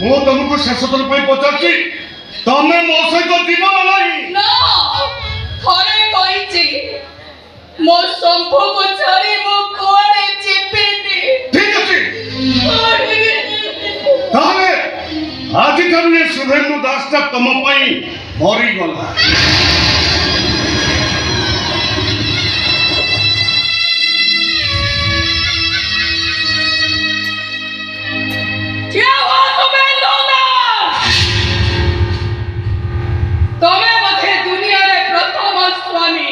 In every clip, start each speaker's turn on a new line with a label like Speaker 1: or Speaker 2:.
Speaker 1: ମୁଁ ତମକୁ ଶେଷ ଥର ପାଇଁ ପଚାରୁଛି ତମେ ମୋ ସହିତ ଯିବ ନା ନାହିଁ?
Speaker 2: ଥରେ କହିଛି ମୋ ସମ୍ଭକୁ ଛାଡ଼ି ମୁଁ କୁଆଡ଼େ ଯିବିନି।
Speaker 1: ଠିକ ଅଛି, ତାହେଲେ ଆଜିଠାରୁ ଏ ସୁଭେନ୍ଦୁ ଦାସଟା ତମ ପାଇଁ ମରିଗଲା।
Speaker 2: ତମେ ବୋଧେ ଦୁନିଆରେ ପ୍ରଥମ ସ୍ୱାମୀ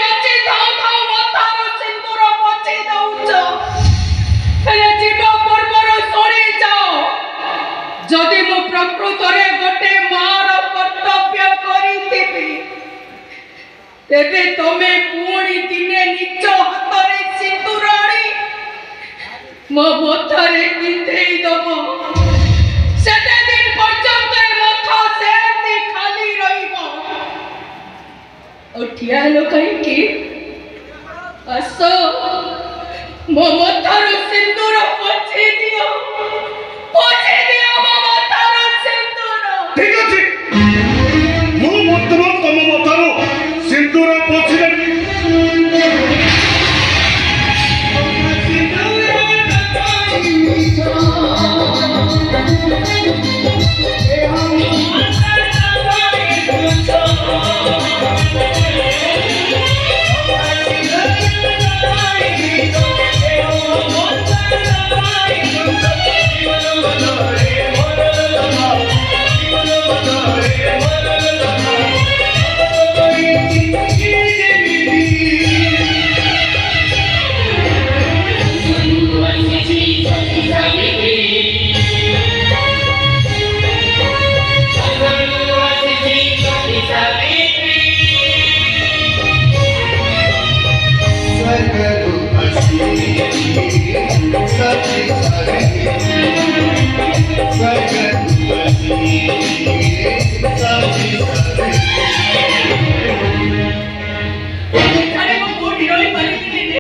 Speaker 2: ବଞ୍ଚି ଥାଉ ଥାଉ ମଥାର ସିନ୍ଦୁର ପୋଛି ଦଉଛ। ହେଲେ ଯିବା ପୂର୍ବରୁ ଶୁଣିଯାଅ, ଯଦି ମୁଁ ପ୍ରକୃତରେ ଗୋଟେ ମାର କର୍ତ୍ତବ୍ୟ କରିଥିବି ତେବେ ତମେ ପୁଣି ଦିନେ ନିଜ ହାତରେ ସିନ୍ଦୁର ଆଣି ମୋ ମଥାରେ ପିନ୍ଧେଇ ଦବ। ସେତେ ଦିନ ପର୍ଯ୍ୟନ୍ତ ମଥା ସେମିତି ଖାଲି ରହିବ। ଆଉ ଠିଆ ହେଲ କାହିଁକି? ଆସ ମୋ ମଥାରୁ